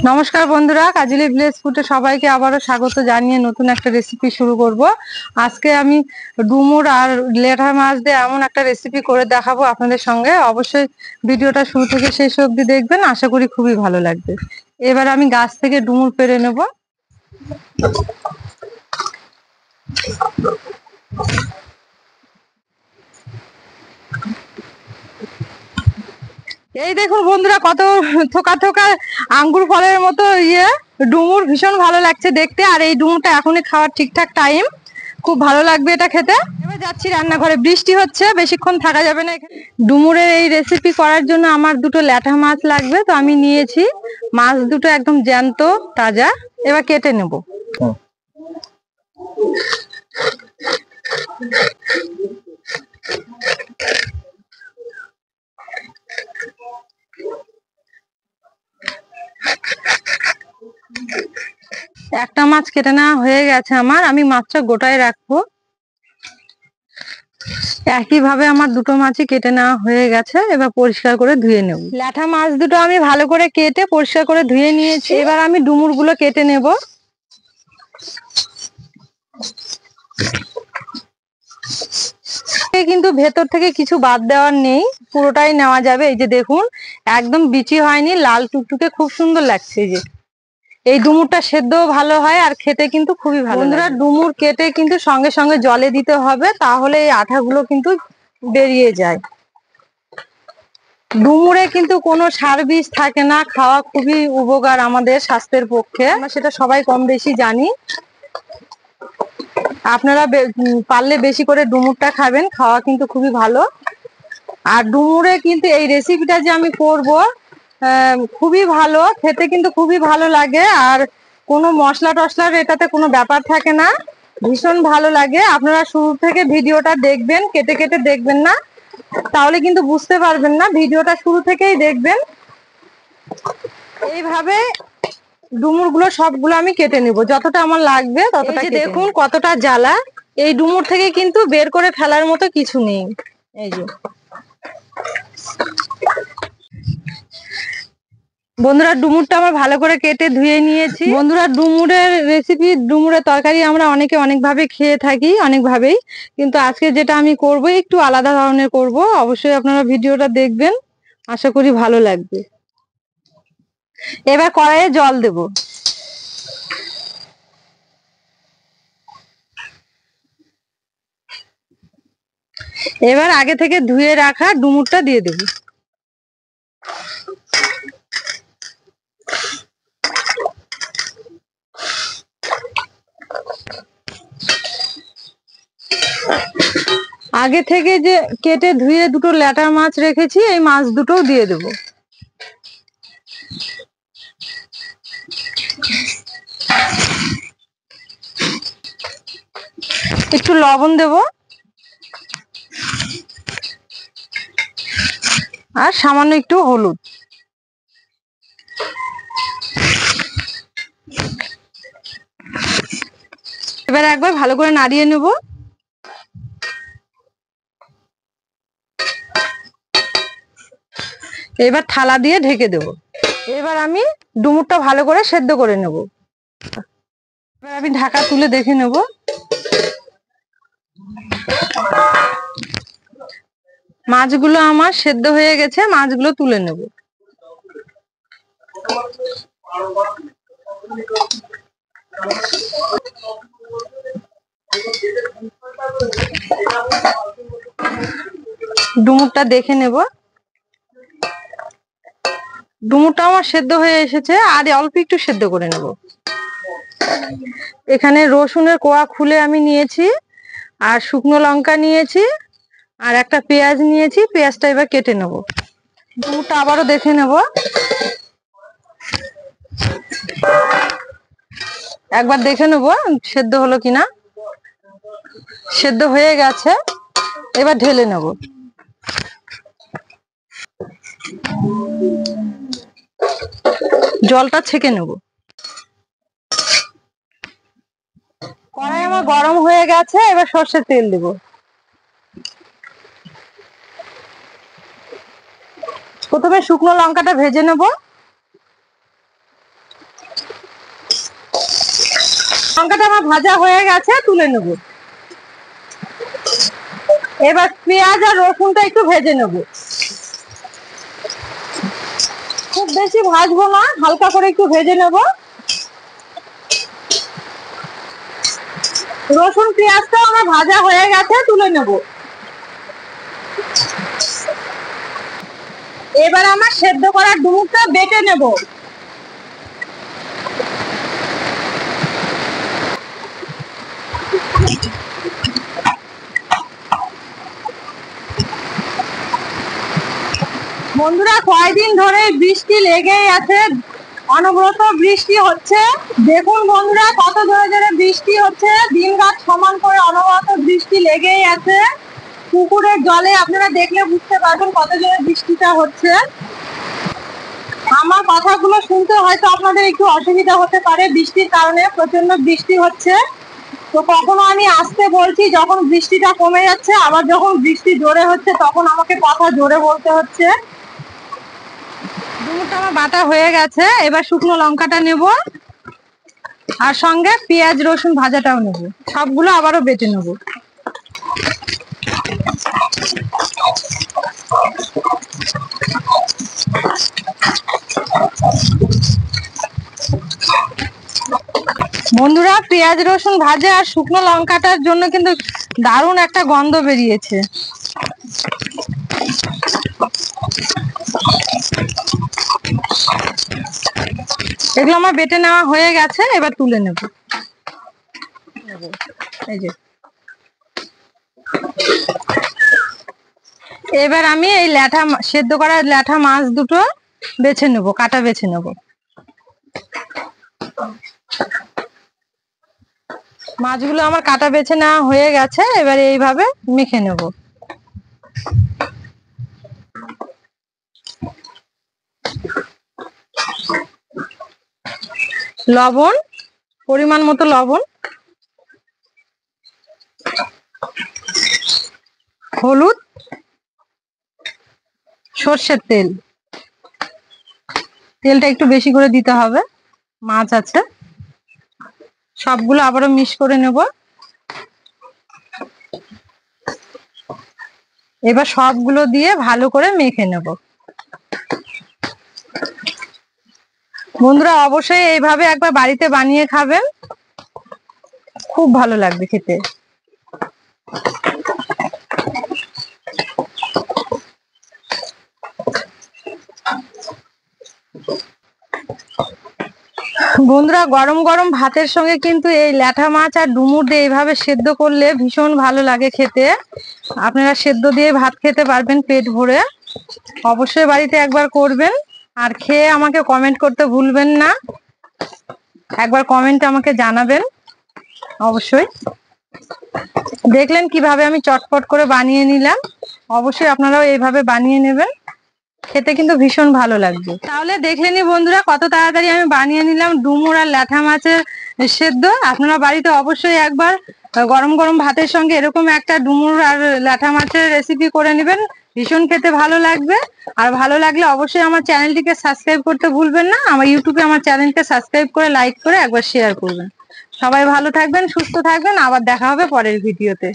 নমস্কার বন্ধুরা, কাজলি ভিলেজ ফুডে সবাইকে আবারও স্বাগত জানিয়ে নতুন একটা রেসিপি শুরু করব। আজকে আমি ডুমুর আর লেঠা মাছ দিয়ে এমন একটা রেসিপি করে দেখাবো আপনাদের সঙ্গে। অবশ্যই ভিডিওটা শুরু থেকে শেষ অবধি দেখবেন, আশা করি খুবই ভালো লাগবে। এবার আমি গাছ থেকে ডুমুর পেড়ে নেব। এই দেখুন বন্ধুরা, কত থোকা থোকা আঙ্গুর ফলের মতো ডুমুর, ভীষণ ভালো লাগছে দেখতে। আর এই ডুমুরটা এখনই খাওয়ার ঠিকঠাক টাইম, খুব ভালো লাগবে এটা খেতে। এবার যাচ্ছি রান্নাঘরে, বৃষ্টি হচ্ছে, বেশিক্ষণ থাকা যাবে না এখানে। ডুমুরের এই রেসিপি করার জন্য আমার দুটো ল্যাঠা মাছ লাগবে, তো আমি নিয়েছি। মাছ দুটো একদম জ্যান্ত তাজা, এবার কেটে নেব। একটা মাছ কেটে নেওয়া হয়ে গেছে আমার, আমি মাছটা গোটায় রাখবো। একইভাবে আমার দুটো মাছই কেটে নেওয়া হয়ে গেছে, এবার পরিষ্কার করে ধুয়ে নেব। ল্যাঠা মাছ দুটো আমি ভালো করে কেটে পরিষ্কার করে ধুয়ে নিয়েছি। এবার আমি ডুমুর গুলো কেটে নেব। কিন্তু ভেতর থেকে কিছু বাদ দেওয়ার নেই, পুরোটাই নেওয়া যাবে। এই যে দেখুন, একদম বিচি হয়নি, লাল টুকটুকে, খুব সুন্দর লাগছে। এই যে এই ডুমুরটা সেদ্ধও ভালো হয় আর খেতে কিন্তু খুবই ভালো। বন্ধুরা, ডুমুর কেটে কিন্তু সঙ্গে সঙ্গে জলে দিতে হবে, তাহলে এই আঠাগুলো কিন্তু বেরিয়ে যায়। ডুমুরে কিন্তু কোনো সার বিষ থাকে না, খাওয়া খুবই উপকার আমাদের স্বাস্থ্যের পক্ষে, আমরা সেটা সবাই কম বেশি জানি। আপনারা পারলে বেশি করে ডুমুরটা খাবেন, খাওয়া কিন্তু খুবই ভালো। আর ডুমুরে কিন্তু এই রেসিপিটা যে আমি করব, খুবই ভালো খেতে, কিন্তু খুবই ভালো লাগে। আর কোনো মশলা টশলার এটাতে কোনো ব্যাপার থাকে না, ভীষণ ভালো লাগে। আপনারা শুরু থেকে ভিডিওটা দেখবেন, কেটে কেটে দেখবেন না, তাহলে কিন্তু বুঝতে পারবেন না। ভিডিওটা শুরু থেকেই দেখবেন। এইভাবে ডুমুর গুলো সবগুলো আমি কেটে নিব, যতটা আমার লাগবে ততটা। দেখুন কতটা জ্বালা, এই ডুমুর থেকে কিন্তু বের করে ফেলার মতো কিছু নেই। এই যে বন্ধুরা, ডুমুরটা আমার ভালো করে কেটে ধুয়ে নিয়েছি। বন্ধুরা, ডুমুরের রেসিপি, ডুমুরের তরকারি আমরা অনেকে অনেকভাবে খেয়ে থাকি, অনেকভাবেই। কিন্তু আজকে যেটা আমি করব একটু আলাদা ধরনের করব। অবশ্যই আপনারা ভিডিওটা দেখবেন, আশা করি ভালো লাগবে। এবার কড়াইয়ে জল দেব। এবার আগে থেকে ধুয়ে রাখা ডুমুরটা দিয়ে দেব। আগে থেকে যে কেটে ধুয়ে দুটো ল্যাটা মাছ রেখেছি, এই মাছ দুটোও দিয়ে দেব। একটু লবণ দেব, আর সামান্য একটু হলুদ। এবার একবার ভালো করে নাড়িয়ে নেব। এবার থালা দিয়ে ঢেকে দেব। এবার আমি ডুমুরটা ভালো করে সেদ্ধ করে নেব। এবার আমি ঢাকা তুলে দেখে নেব। মাছগুলো আমার সেদ্ধ হয়ে গেছে, মাছগুলো তুলে নেব। ডুমুরটা দেখে নেব। ডুমুরটা আমার সেদ্ধ হয়ে এসেছে, আর অল্প একটু সেদ্ধ করে নেব। এখানে রসুনের কোয়া খুলে আমি নিয়েছি, আর শুকনো লঙ্কা নিয়েছি, আর একটা পেঁয়াজ নিয়েছি। পেঁয়াজটা এবার কেটে নেব। ডুমুরটা আবারও দেখে নেব, একবার দেখে নেব সেদ্ধ হলো কিনা। সেদ্ধ হয়ে গেছে, এবার ঢেলে নেব। জলটা ছেঁকে নেব। কড়াই আমার গরম হয়ে গেছে, এবার সর্ষের তেল দেব। প্রথমে শুকনো লঙ্কাটা ভেজে নেব। লঙ্কাটা আমার ভাজা হয়ে গেছে, তুলে নেব। এবার পেঁয়াজ আর রসুনটা একটু ভেজে নেব। খুব বেশি ভাজবো না, হালকা করে একটু ভেজে নেব। রসুন পেঁয়াজটা আমার ভাজা হয়ে গেছে, তুলে নেব। এবার আমার সেদ্ধ করা ডুমুরটা বেটে নেব। বন্ধুরা, কয়দিন ধরে বৃষ্টি লেগেই আছে, অনবরত বৃষ্টি হচ্ছে। দেখুন বন্ধুরা, কত জোরে জোরে বৃষ্টি হচ্ছে, দিন রাত সমান করে অনবরত বৃষ্টি লেগেই আছে। পুকুরের জলে আপনারা দেখলে বুঝতে পারবেন কত জোরে বৃষ্টিটা হচ্ছে। আমার কথাগুলো শুনতে হয়তো আপনাদের একটু অসুবিধা হতে পারে, বৃষ্টির কারণে প্রচন্ড বৃষ্টি হচ্ছে। তো কখনো আমি আসতে বলছি, যখন বৃষ্টিটা কমে যাচ্ছে, আবার যখন বৃষ্টি জোরে হচ্ছে তখন আমাকে কথা জোরে বলতে হচ্ছে। ডুমুরটা আমার বাটা হয়ে গেছে, এবার শুকনো লঙ্কাটা নেব, আর সঙ্গে পেঁয়াজ রসুন ভাজাটাও নেব। সবগুলো আবারও বেটে নেব। বন্ধুরা, পেঁয়াজ রসুন ভাজা আর শুকনো লঙ্কাটার জন্য কিন্তু দারুণ একটা গন্ধ বেরিয়েছে। এগুলো আমার বেটে নেওয়া হয়ে গেছে, এবার তুলে নেব। এই যে, এবার আমি এই সেদ্ধ করা ল্যাঠা মাছ দুটো বেছে নেব, কাটা বেছে নেব। মাছগুলো আমার কাটা বেছে নেওয়া হয়ে গেছে, এবার এইভাবে মেখে নেব। লবণ, পরিমাণ মতো লবণ, হলুদ, সর্ষের তেল। তেলটা একটু বেশি করে দিতে হবে, মাছ আছে। সবগুলো আবারও মিক্স করে নেব। এবার সবগুলো দিয়ে ভালো করে মেখে নেব। বন্ধুরা, অবশ্যই এইভাবে একবার বাড়িতে বানিয়ে খাবেন, খুব ভালো লাগবে খেতে। বন্ধুরা, গরম গরম ভাতের সঙ্গে কিন্তু এই ল্যাঠা মাছ আর ডুমুর দিয়ে এইভাবে সেদ্ধ করলে ভীষণ ভালো লাগে খেতে। আপনারা সেদ্ধ দিয়ে ভাত খেতে পারবেন পেট ভরে। অবশ্যই বাড়িতে একবার করবেন, আর খেয়ে আমাকে কমেন্ট করতে ভুলবেন না। একবার কমেন্টে আমাকে জানাবেন অবশ্যই। দেখলেন কিভাবে আমি চটপট করে বানিয়ে নিলাম, অবশ্যই আপনারাও এইভাবে বানিয়ে নেবেন, খেতে কিন্তু ভীষণ ভালো লাগবে। তাহলে দেখলেনি বন্ধুরা, কত তাড়াতাড়ি আমি বানিয়ে নিলাম ডুমুর আর ল্যাঠা মাছের সেদ্ধ। আপনারা বাড়িতে অবশ্যই একবার গরম গরম ভাতের সঙ্গে এরকম একটা ডুমুর আর ল্যাঠা মাছের রেসিপি করে নেবেন, ভীষণ খেতে ভালো লাগবে। আর ভালো লাগলে অবশ্যই আমার চ্যানেলটিকে সাবস্ক্রাইব করতে ভুলবেন না। আমার ইউটিউবে আমার চ্যানেলকে সাবস্ক্রাইব করে লাইক করে একবার শেয়ার করবেন। সবাই ভালো থাকবেন, সুস্থ থাকবেন, আবার দেখা হবে পরের ভিডিওতে।